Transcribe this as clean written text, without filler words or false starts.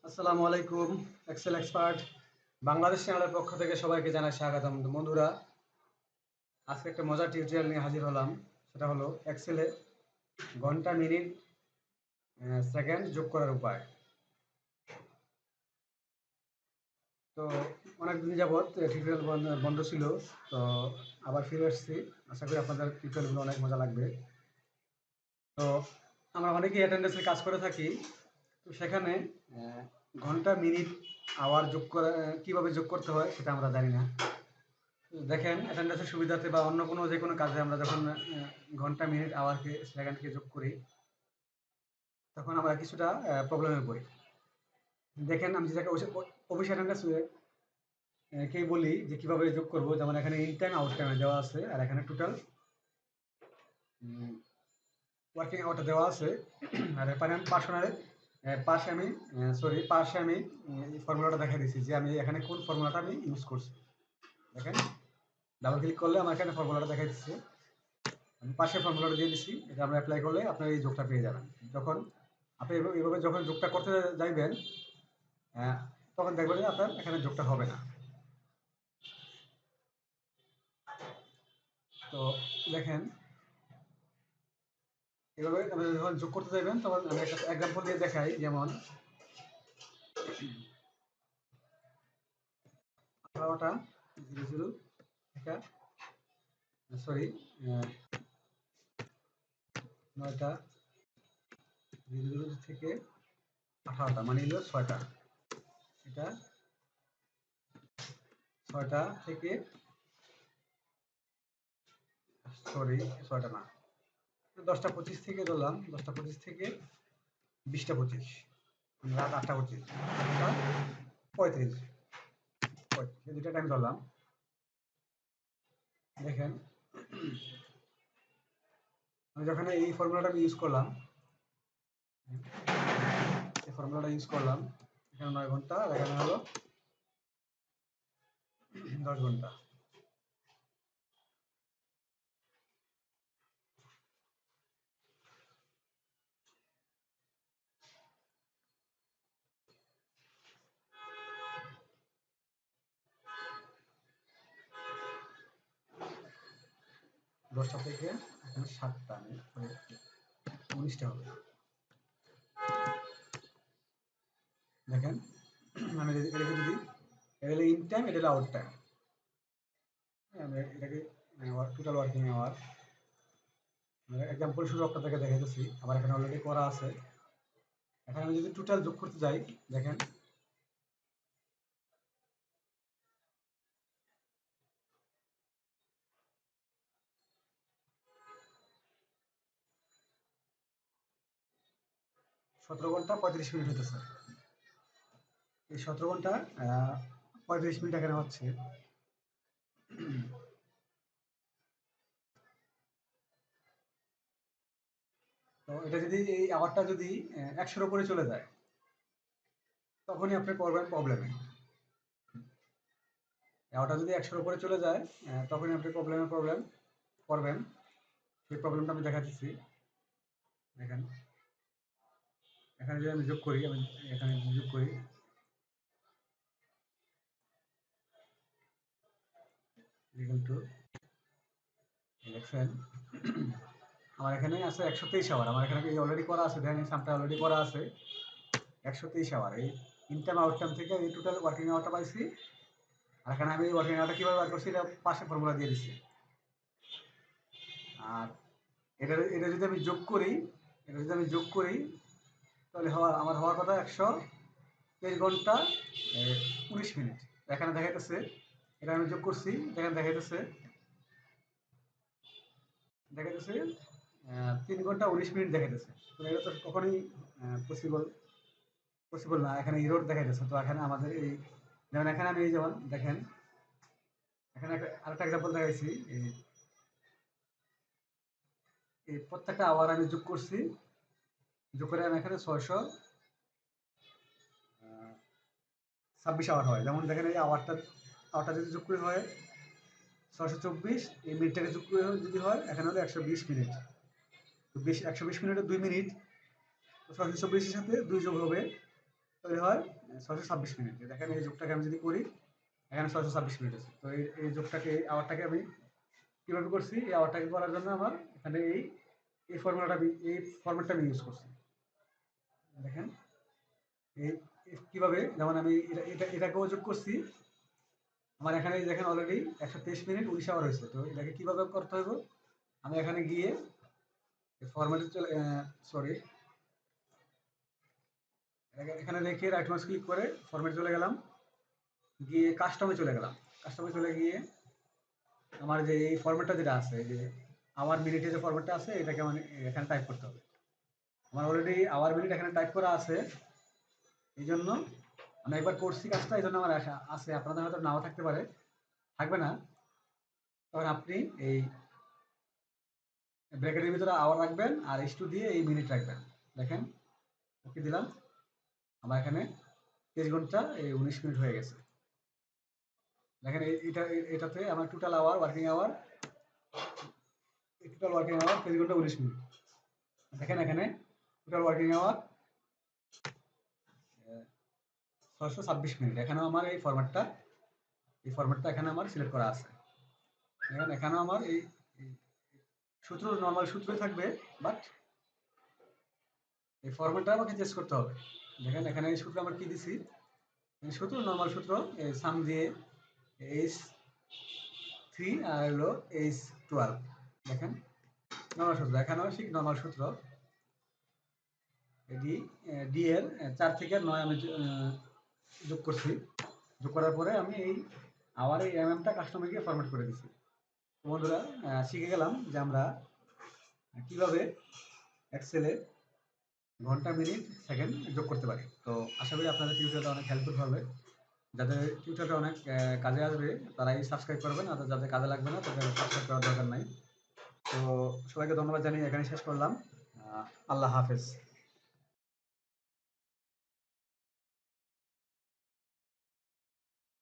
আসসালামু আলাইকুম। Excel expert Bangladesh চ্যানেলের পক্ষ থেকে সবাইকে জানাই স্বাগতম। বন্ধুরা, আজকে একটা মজার টিউটোরিয়াল নিয়ে হাজির হলাম। সেটা হলো এক্সেলে ঘন্টা, মিনিট, সেকেন্ড যোগ করার উপায়। তো অনেকদিন যাবৎ টিউটোরিয়াল বন্ধ ছিল, তো আবার ফিরে এসেছি। আশা করি আপনাদের টিউটোরিয়ালগুলো অনেক মজা লাগবে। তো আমরা অনেকেই অ্যাটেন্ডেন্সের কাজ করে থাকি। তো সেখানে ঘন্টা, মিনিট, আওয়ার যোগ করা কীভাবে যোগ করতে হয় সেটা আমরা জানি না। দেখেন, অ্যাটেন্ডেন্সের সুবিধাতে বা অন্য কোনো যে কোনো কাজে আমরা যখন ঘন্টা, মিনিট, আওয়ারকে, সেকেন্ডকে যোগ করি, তখন আমরা কিছুটা প্রবলেমে পড়ি। দেখেন, আমি যেটাকে অফিস অ্যাটেন্ডেন্স কেই বলি যে কীভাবে যোগ করব। যেমন এখানে ইন টাইম, আউট টাইমে দেওয়া আছে, আর এখানে টোটাল ওয়ার্কিং আওয়ারটা দেওয়া আছে। আর পার্সোনালের পাশে আমি ফর্মুলাটা দেখা দিচ্ছি যে আমি এখানে কোন ফর্মুলাটা আমি ইউজ করছি। দেখেন, ডাবল ক্লিক করলে আমার এখানে ফর্মুলাটা দেখা দিচ্ছে। আমি পাশে ফর্মুলাটা দিয়ে দিচ্ছি, এটা আমরা অ্যাপ্লাই করলে আপনার এই যোগটা পেয়ে যাবেন। যখন আপনি এভাবে যখন যোগটা করতে যাইবেন, তখন দেখবেন যে আপনার এখানে যোগটা হবে না। তো দেখেন, এভাবে আপনি যখন যোগ করতে যাইবেন, তখন আমি একটা এক্সাম্পল দিয়ে দেখাই। যেমন 18টা 00 থেকে 9টা 00 থেকে 18টা, মানে হলো 6টা। এটা 6টা থেকে 6টা না, 10টা 25 থেকে ধরলাম, 10টা 25 থেকে 20টা 25, রাত 8টা 25, 8টা 35, এই দুটা টাইম ধরলাম। দেখেন, আমি যখন এই ফর্মুলাটা ইউজ করলাম, এখানে 9 ঘন্টা, আর এখানে হলো 10 ঘন্টা। দশটা থেকে এখানে 7টা, 19টা হবে। দেখেন, আমি এটাকে যদি, এটা হলো ইন টাইম, এটা হলো আউট টাইম। আমি এটাকে টোটাল ওয়ার্কিং আওয়ার এক্সাম্পল শুরু আপনাদেরকে দেখাইতেছি। আমার এখানে অলরেডি করা আছে। এখানে আমি যদি টোটাল যোগ করতে যাই, দেখেন, সতেরো ঘন্টা 35 মিনিট হতেছে। এই 17 ঘন্টা 35 মিনিট এখানে হচ্ছে। তো এটা যদি, এই আওয়ারটা যদি 100-এর উপরে চলে যায়, তখনই আপনি পড়বেন প্রবলেমে। আওয়ারটা যদি 100-এর উপরে চলে যায়, তখনই আপনি প্রবলেম পড়বেন। সেই প্রবলেমটা আমি দেখাচ্ছি। দেখেন, এখানে যদি আমি যোগ করি, আমি এখানে যোগ করি, ইকুয়াল টু, দেখছেন, আমার এখানে আছে 123 আওয়ার। আমার এখানে অলরেডি করা আছে, দেখেন সামটা অলরেডি করা আছে 123 আওয়ার। এই ইন টাইম, আউট টাইম থেকে এই টোটাল ওয়ার্কিং আওয়ারটা পাইছি। আর এখানে আমি ওয়ার্কিং আওয়ারটা কীভাবে বার করছি, এটা পাশে ফর্মুলা দিয়ে দিচ্ছি। আর এটা যদি আমি যোগ করি, তাহলে আমার হওয়ার কথা 123 ঘন্টা 19 মিনিট। এখানে দেখাইতেছে, এটা আমি যোগ করছি, এখানে দেখাইতেছে 3 ঘন্টা 19 মিনিট দেখাইতেছে। তো এটা তো কখনোই পসিবল না, এখানে ইরর দেখাইতেছে। তো এখানে আমাদের এই, যেমন এখানে আমি যেমন দেখেন, এখানে আরেকটা এক্সাম্পল দেখাইছি। এই প্রত্যেকটা আওয়ার আমি যোগ করছি, যোগ করে আমি এখানে 626 আওয়ার হয়। যেমন দেখেন, এই আওয়ারটা যদি যোগ করে হয় 624, এই মিনিটটাকে যোগ করে যদি হয়, এখানে হলো 120 মিনিট। তো 120 মিনিটে 2 মিনিট, তো 624-এর সাথে 2 যোগ হবে তৈরি হয় 626 মিনিট। দেখেন এই যোগটাকে আমি যদি করি, এখানে 626 মিনিট আছে। তো এই যোগটাকে, এই আওয়ারটাকে আমি কিভাবে করছি? এই আওয়ারটাকে করার জন্য আমার এখানে এই ফর্মুলাটা আমি ইউজ করছি। দেখেন এই কিভাবে, যেমন আমি এটাকেও যোগ করছি। আমার এখানে দেখেন অলরেডি 123 মিনিট 19 আওয়ার হয়েছে। তো এটাকে কিভাবে করতে হবে? আমি এখানে গিয়ে ফরম্যাটে চলে, সরি, এখানে রেখে রাইট মাউস ক্লিক করে ফরম্যাটে চলে গেলাম, গিয়ে কাস্টমে চলে গেলাম। কাস্টমে চলে গিয়ে আমার যে এই ফরম্যাটটা যেটা আছে, এই যে আওয়ার মিনিটে যে ফরম্যাটটা আছে, এটাকে মানে এখানে টাইপ করতে হবে। আমার অলরেডি আওয়ার মিনিট এখানে টাইপ করা আছে, এই জন্য আমি একবার করছি কাজটা, এই জন্য আমার আশা আছে। আপনাদের হয়তো নাও থাকতে পারে, থাকবে না। তখন আপনি এই ব্র্যাকেটের ভিতরে আওয়ার রাখবেন আর S2 দিয়ে এই মিনিট রাখবেন। দেখেন ওকে দিলাম, আমার এখানে 23 ঘন্টা এই 19 মিনিট হয়ে গেছে। দেখেন এটাতে আমার টোটাল ওয়ার্কিং আওয়ার 23 ঘন্টা 19 মিনিট। দেখেন এখানে টোটাল ওয়ার্কিং আওয়ার 626 মিনিট। এখানেও আমার এই ফরম্যাটটা এখানে আমার সিলেক্ট করা আছে। দেখেন এখানেও আমার এই সূত্র, নর্মাল সূত্রই থাকবে, বাট এই ফরম্যাটটা আমাকে চেঞ্জ করতে হবে। দেখেন এখানে এই সূত্র আমরা কি দিছি, এই সূত্র নর্মাল সূত্র, এই সাম দিয়ে H3 আর হলো H12। দেখেন নর্মাল সূত্র, এখানেও ঠিক নর্মাল সূত্র। এটি ডি এর 4 থেকে 9 আমি যোগ করছি। যোগ করার পরে আমি এই আবার এই টা কাস্টমে গিয়ে ফরম্যাট করে দিছি। তো বন্ধুরা, শিখে গেলাম যে আমরা কিভাবে এক্সেলে ঘন্টা, মিনিট, সেকেন্ড যোগ করতে পারি। তো আশা করি আপনাদের টিউটোরিয়ালটা অনেক হেল্পফুল হবে। যাদের টিউটোরিয়ালটা অনেক কাজে আসবে তারাই সাবস্ক্রাইব করবেন, আর যাদের কাজে লাগবে না তাদের সাবস্ক্রাইব করার দরকার নাই। তো সবাইকে ধন্যবাদ জানিয়ে এখানে শেষ করলাম। আল্লাহ হাফেজ।